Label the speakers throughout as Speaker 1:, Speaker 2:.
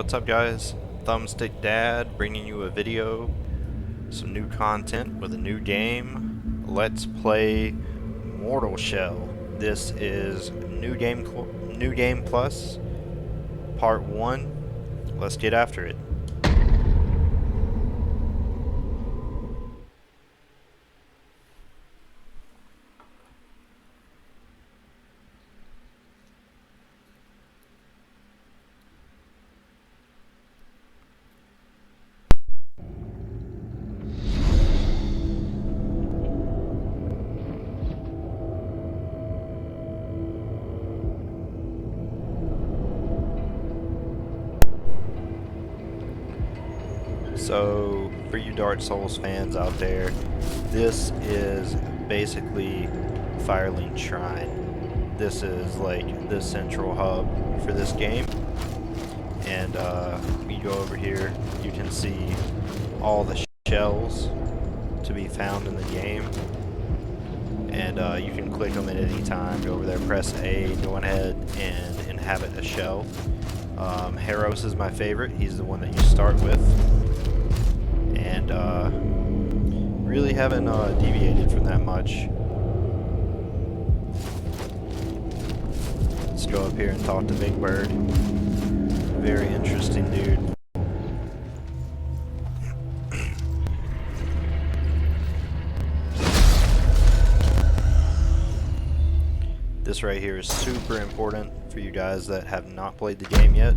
Speaker 1: What's up, guys? Thumbstick Dad bringing you a video, some new content with a new game. Let's play Mortal Shell. This is New Game Plus, Part 1. Let's get after it. So, for you Dark Souls fans out there, this is basically Firelink Shrine. This is like the central hub for this game. And you go over here, you can see all the shells to be found in the game. And you can click them at any time. Go over there, press A, go ahead and inhabit a shell. Harrows is my favorite. He's the one that you start with. And really haven't deviated from that much. Let's go up here and talk to Big Bird. Very interesting dude. This right here is super important for you guys that have not played the game yet.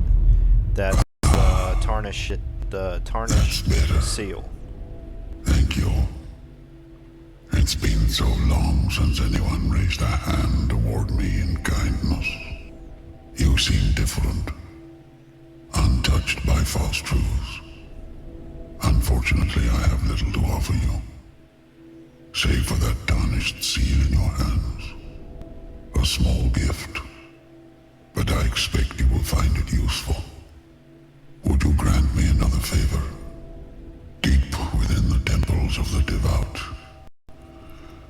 Speaker 1: That's the tarnished seal.
Speaker 2: Thank you. It's been so long since anyone raised a hand toward me in kindness. You seem different, untouched by false truths. Unfortunately, I have little to offer you, save for that tarnished seal in your hands. A small gift, but I expect you will find it useful. Would you grant me another favor? Deep within the temples of the devout,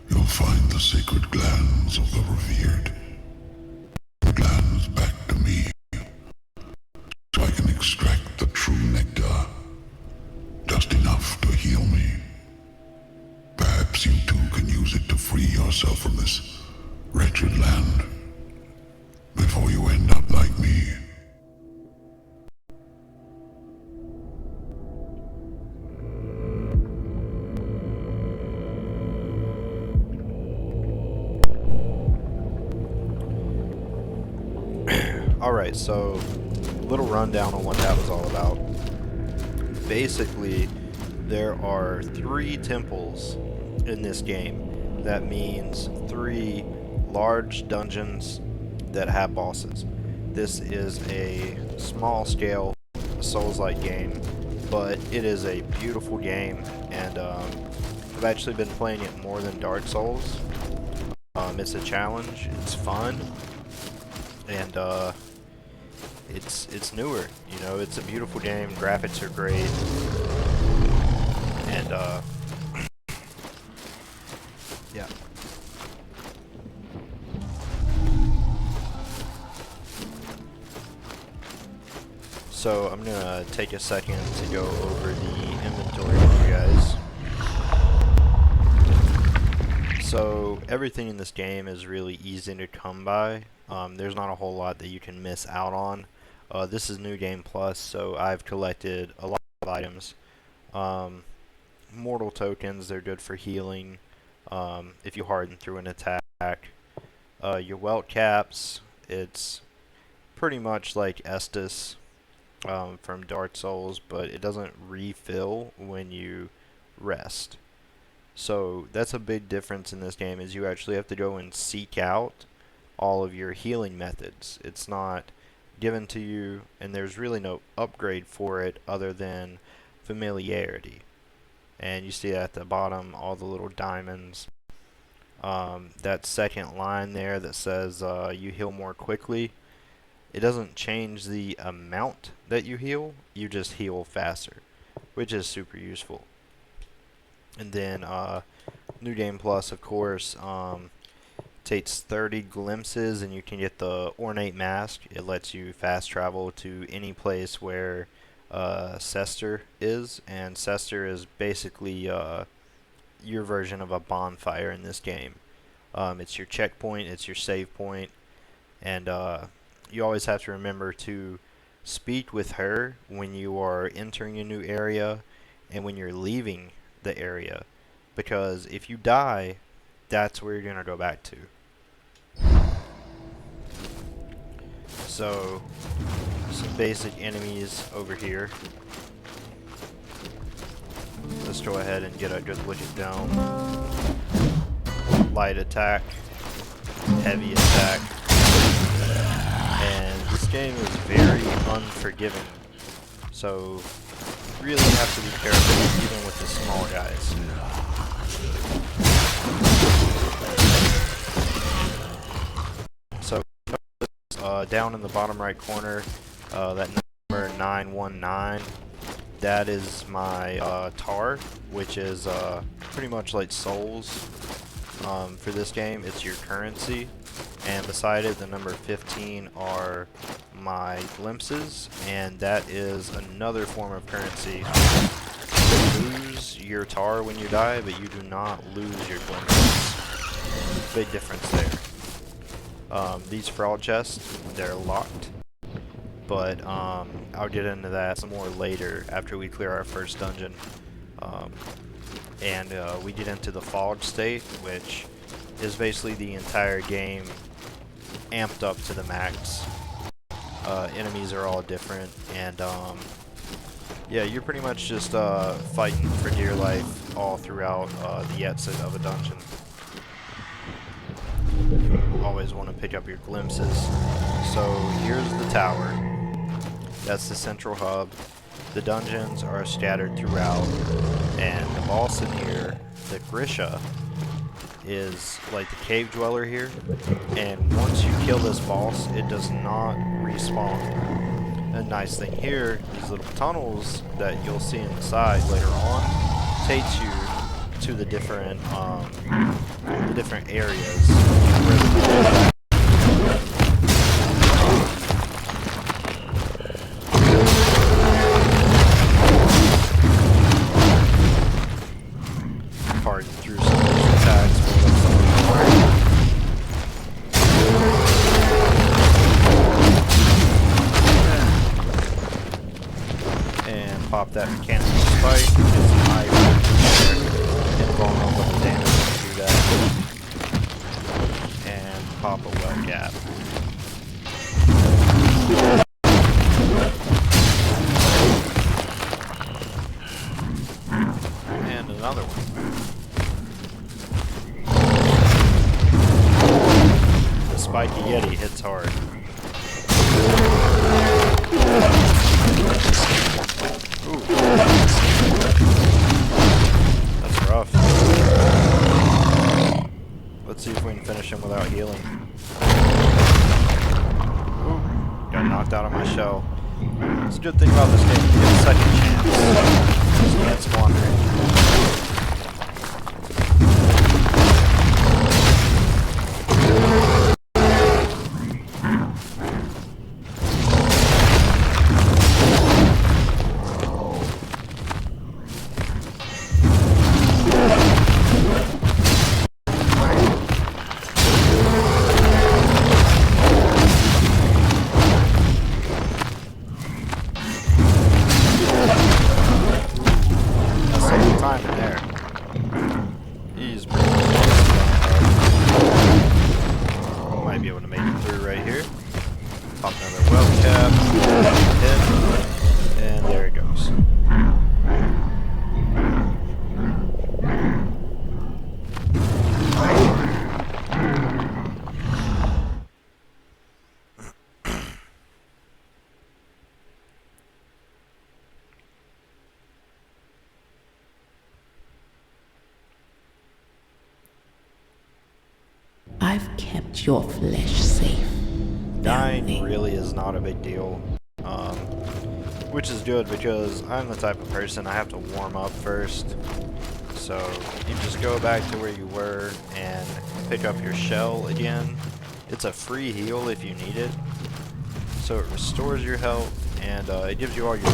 Speaker 2: you'll find the sacred glands of the revered. Glands back to me, so I can extract the true nectar, just enough to heal me. Perhaps you too can use it to free yourself from this wretched land, before you end up like me.
Speaker 1: Alright, so little rundown on what that was all about. Basically, there are 3 temples in this game. That means 3 large dungeons that have bosses. This is a small scale Souls-like game, but it is a beautiful game, and I've actually been playing it more than Dark Souls. It's a challenge, it's fun, and it's newer. You know, it's a beautiful game, graphics are great, and yeah. So I'm gonna take a second to go over the inventory with you guys. So everything in this game is really easy to come by. There's not a whole lot that you can miss out on. This is New Game Plus, so I've collected a lot of items. Mortal tokens, they're good for healing if you harden through an attack. Your welt caps, it's pretty much like Estus from Dark Souls, but it doesn't refill when you rest. So that's a big difference in this game, is you actually have to go and seek out all of your healing methods. It's not given to you, and there's really no upgrade for it other than familiarity. And you see at the bottom all the little diamonds. That second line there that says you heal more quickly, it doesn't change the amount that you heal, you just heal faster, which is super useful. And then New Game Plus, of course, takes 30 glimpses, and you can get the ornate mask. It lets you fast travel to any place where Cester is, and Cester is basically your version of a bonfire in this game. It's your checkpoint, it's your save point, and you always have to remember to speak with her when you are entering a new area and when you're leaving the area, because if you die, that's where you're going to go back to. So, some basic enemies over here. Let's go ahead and get a good look at them. Light attack, heavy attack, and this game is very unforgiving. So, really have to be careful even with the small guys. So, down in the bottom right corner, that number 919, that is my tar, which is pretty much like souls for this game. It's your currency, and beside it, the number 15 are my glimpses, and that is another form of currency. You lose your tar when you die, but you do not lose your glimpses. Big difference there. These fraud chests, they're locked, but I'll get into that some more later after we clear our first dungeon. And we get into the fog state, which is basically the entire game amped up to the max. Enemies are all different, and yeah, you're pretty much just fighting for dear life all throughout the exit of a dungeon. Always want to pick up your glimpses. So here's the tower. That's the central hub. The dungeons are scattered throughout, and the boss in here, the Grisha, is like the cave dweller here, and once you kill this boss, it does not respawn. A nice thing here, these little tunnels that you'll see inside later on takes you to the different areas where the pardon through some of these attacks. And pop that mechanical spike. It's high invulnerable to damage to do that. And pop a well gap. And another one. The spiky yeti hits hard. Ooh. That's rough. Let's see if we can finish him without healing. Ooh. Got knocked out of my shell. It's a good thing about this game. You get a second chance. You can't squander it. Might be able to make it through right here. Pop another well cap, hit, and there it goes.
Speaker 3: I've kept your flesh safe.
Speaker 1: Dying really is not a big deal, which is good because I'm the type of person I have to warm up first. So you just go back to where you were, and pick up your shell again. It's a free heal if you need it. So it restores your health, and it gives you all your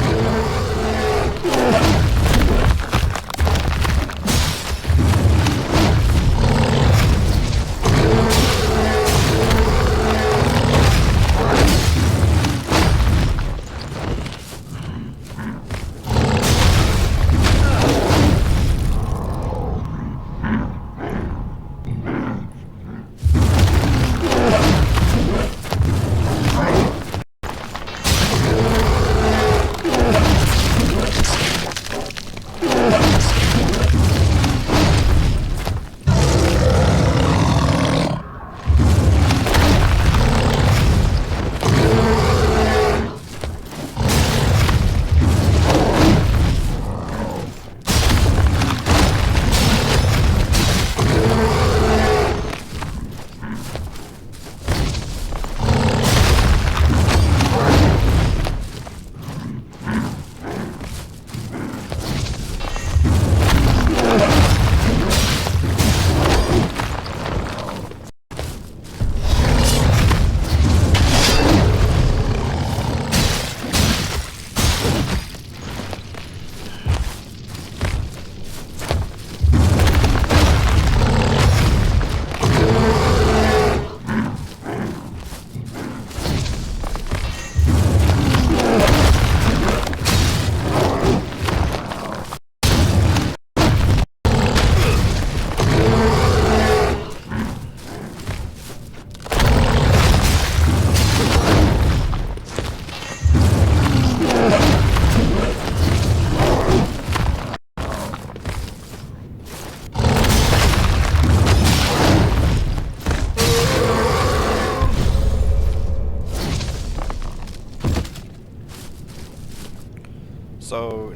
Speaker 1: So,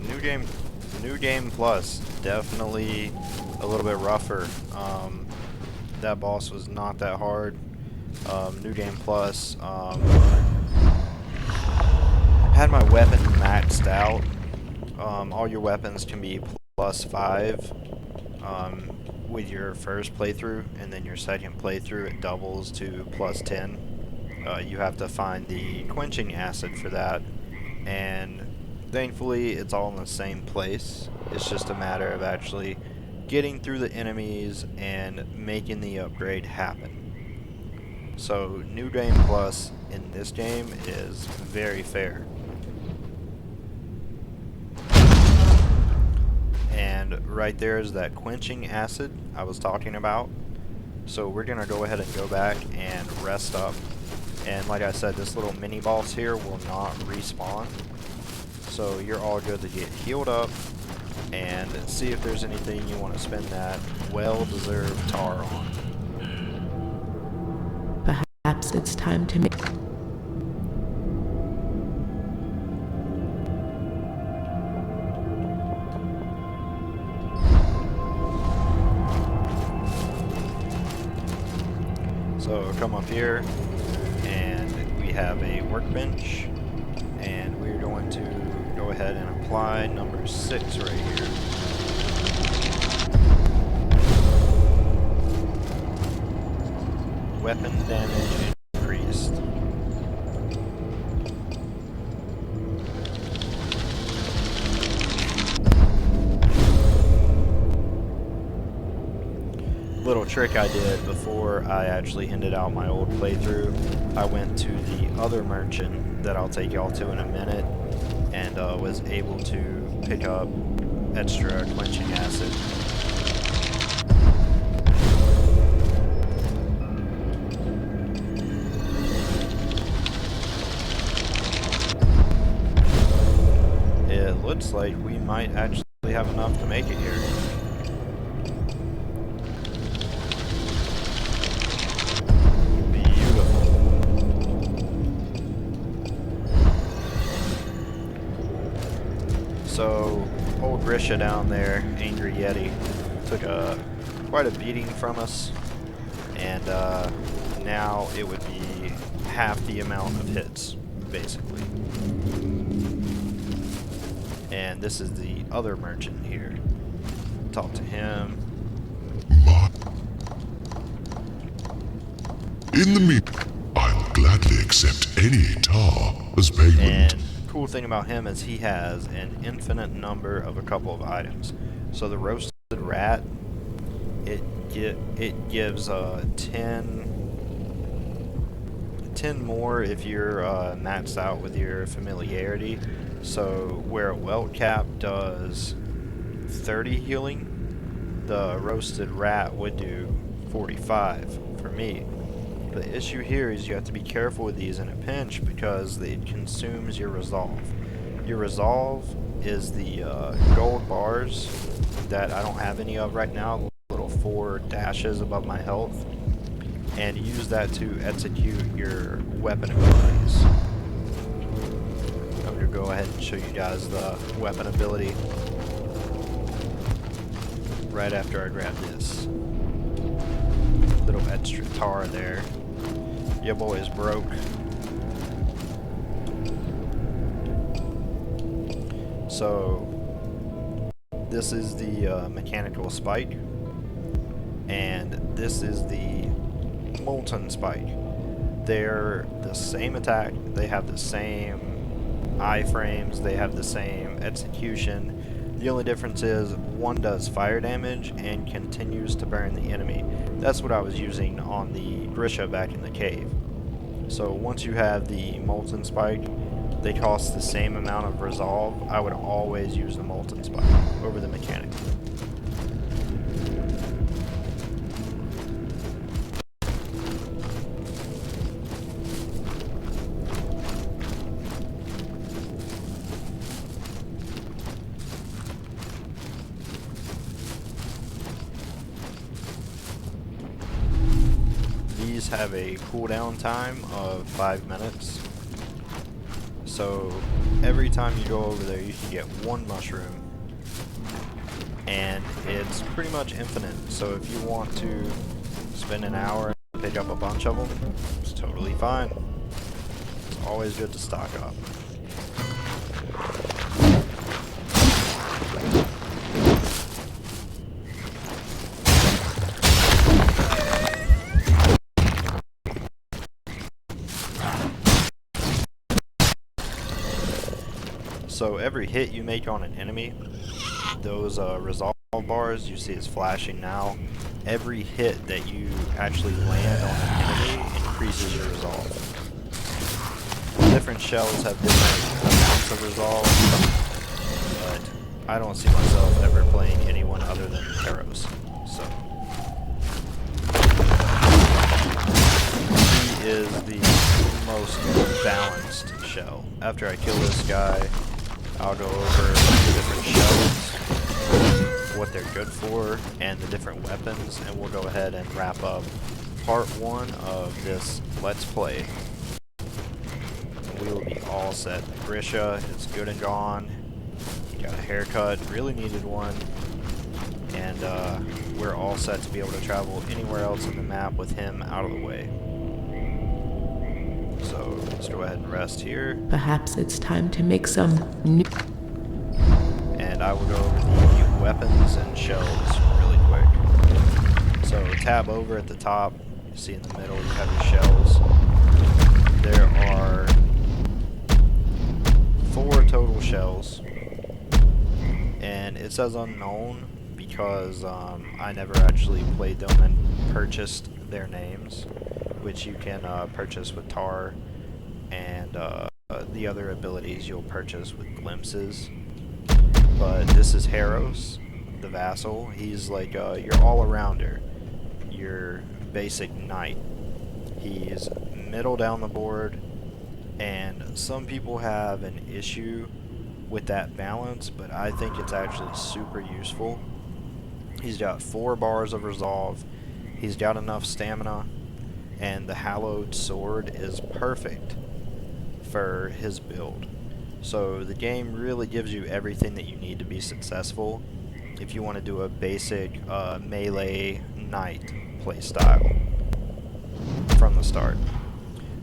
Speaker 1: new game plus, definitely a little bit rougher. That boss was not that hard. New game plus, had my weapon maxed out. All your weapons can be +5 with your first playthrough, and then your second playthrough it doubles to +10. You have to find the quenching acid for that, and thankfully it's all in the same place. It's just a matter of actually getting through the enemies and making the upgrade happen. So new game plus in this game is very fair. And right there is that quenching acid I was talking about. So we're gonna go ahead and go back and rest up. And like I said, this little mini boss here will not respawn. So you're all good to get healed up and see if there's anything you want to spend that well-deserved tar on.
Speaker 3: Perhaps it's time to make...
Speaker 1: So come up here, and we have a workbench, and we're going to go ahead and apply number 6 right here. Weapon damage increased. Little trick I did before I actually ended out my old playthrough, I went to the other merchant that I'll take y'all to in a minute, and was able to pick up extra quenching acid. It looks like we might actually have enough to make it here. So, old Grisha down there, Angry Yeti, took quite a beating from us, and now it would be half the amount of hits, basically. And this is the other merchant here. Talk to him.
Speaker 2: In the I'll gladly accept any tar as payment.
Speaker 1: And cool thing about him is he has an infinite number of a couple of items. So the roasted rat, it gives 10 more if you're maxed out with your familiarity. So where a welt cap does 30 healing, the roasted rat would do 45 for me. The issue here is you have to be careful with these in a pinch because it consumes your resolve. Your resolve is the gold bars that I don't have any of right now, little 4 dashes above my health, and you use that to execute your weapon abilities. I'm going to go ahead and show you guys the weapon ability right after I grab this. Little extra tar there. Your boy is broke. So this is the mechanical spike, and this is the molten spike. They're the same attack, they have the same iframes, they have the same execution. The only difference is one does fire damage and continues to burn the enemy. That's what I was using on the Grisha back in the cave. So once you have the molten spike, they cost the same amount of resolve. I would always use the molten spike over the mechanical. These have a cooldown time of 5 minutes. So every time you go over there you can get 1 mushroom, and it's pretty much infinite. So if you want to spend an hour and pick up a bunch of them, it's totally fine. It's always good to stock up. So every hit you make on an enemy, those resolve bars you see is flashing now. Every hit that you actually land on an enemy increases your resolve. Different shells have different amounts of resolve, but I don't see myself ever playing anyone other than Harrows. So he is the most balanced shell. After I kill this guy, I'll go over the different shells, what they're good for, and the different weapons, and we'll go ahead and wrap up part 1 of this Let's Play. We will be all set. Grisha is good and gone. He got a haircut, really needed one, and we're all set to be able to travel anywhere else in the map with him out of the way. So let's go ahead and rest here.
Speaker 3: Perhaps it's time to make some new...
Speaker 1: And I will go over the weapons and shells really quick. So tab over at the top, you see in the middle you have your shells. There are 4 total shells, and it says unknown because I never actually played them and purchased their names, which you can purchase with tar, and the other abilities you'll purchase with glimpses. But this is Harrows, the vassal. He's like your all-arounder, your basic knight. He's middle down the board, and some people have an issue with that balance, but I think it's actually super useful. He's got 4 bars of resolve, he's got enough stamina, and the Hallowed Sword is perfect for his build. So the game really gives you everything that you need to be successful if you want to do a basic melee knight playstyle from the start.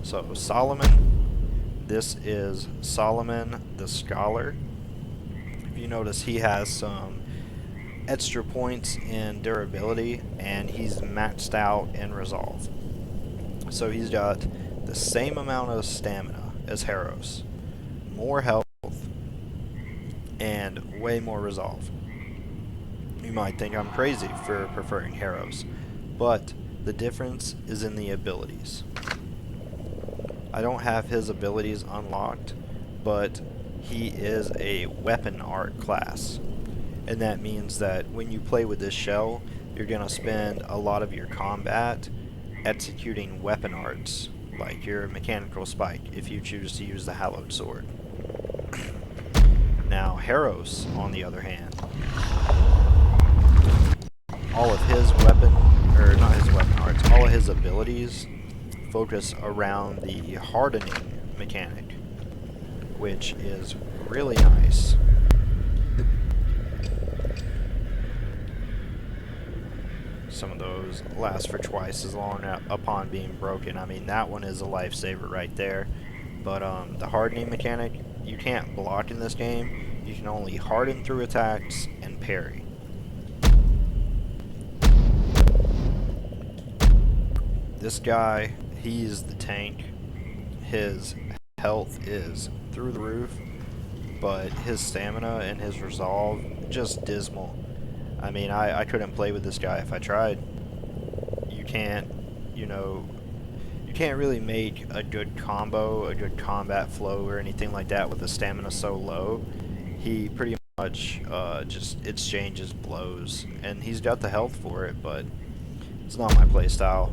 Speaker 1: So Solomon, this is Solomon the Scholar. If you notice, he has some extra points in durability, and he's maxed out in resolve. So he's got the same amount of stamina as Harrows, more health, and way more resolve. You might think I'm crazy for preferring Harrows, but the difference is in the abilities. I don't have his abilities unlocked, but he is a weapon art class. And that means that when you play with this shell, you're going to spend a lot of your combat executing weapon arts, like your mechanical spike, if you choose to use the Hallowed Sword. Now, Harrows, on the other hand, all of his weapon, or not his weapon arts, all of his abilities focus around the hardening mechanic, which is really nice. Some of those last for twice as long upon being broken. I mean, that one is a lifesaver right there. But the hardening mechanic, you can't block in this game. You can only harden through attacks and parry. This guy, he's the tank. His health is through the roof, but his stamina and his resolve, just dismal. I mean, I couldn't play with this guy if I tried. You can't, you can't really make a good combo, a good combat flow or anything like that with the stamina so low. He pretty much just exchanges blows, and he's got the health for it, but it's not my playstyle.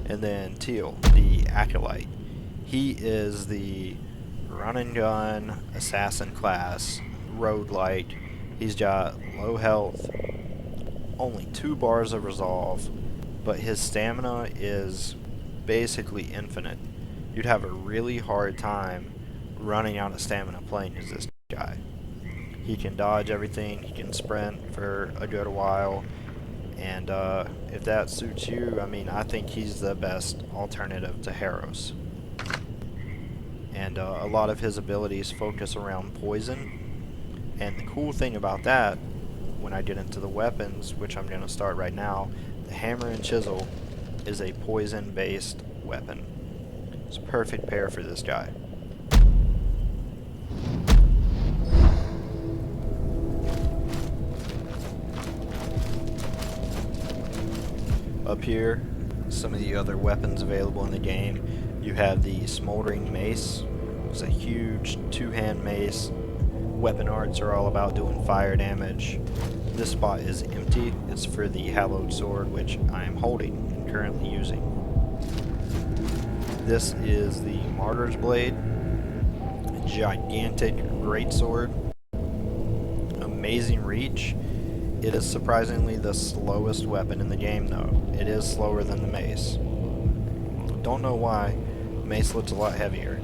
Speaker 1: And then Teal, the Acolyte. He is the run and gun assassin class, roguelike. He's got low health, only 2 bars of resolve, but his stamina is basically infinite. You'd have a really hard time running out of stamina playing as this guy. He can dodge everything, he can sprint for a good while, and if that suits you, I mean, I think he's the best alternative to Harrows. And a lot of his abilities focus around poison. And the cool thing about that, when I get into the weapons, which I'm going to start right now, the hammer and chisel is a poison-based weapon. It's a perfect pair for this guy. Up here, some of the other weapons available in the game. You have the Smoldering Mace. It's a huge 2-hand mace. Weapon arts are all about doing fire damage. This spot is empty. It's for the Hallowed Sword, which I am holding and currently using. This is the Martyr's Blade. A gigantic greatsword. Amazing reach. It is surprisingly the slowest weapon in the game, though. It is slower than the mace. Don't know why. Mace looks a lot heavier.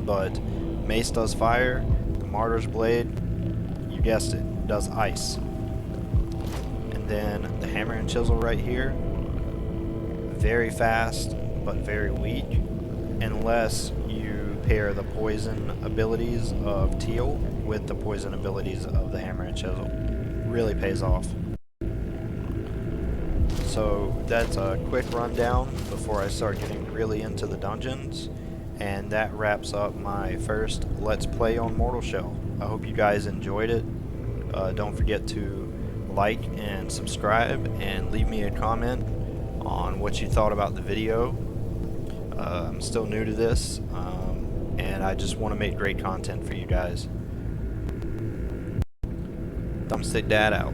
Speaker 1: But mace does fire. Martyr's Blade, you guessed it, does ice. And then the hammer and chisel right here, very fast but very weak, unless you pair the poison abilities of Teal with the poison abilities of the hammer and chisel. Really pays off. So that's a quick rundown before I start getting really into the dungeons. And that wraps up my first Let's Play on Mortal Shell. I hope you guys enjoyed it. Don't forget to like and subscribe and leave me a comment on what you thought about the video. I'm still new to this, and I just want to make great content for you guys. Thumbstick Dad out.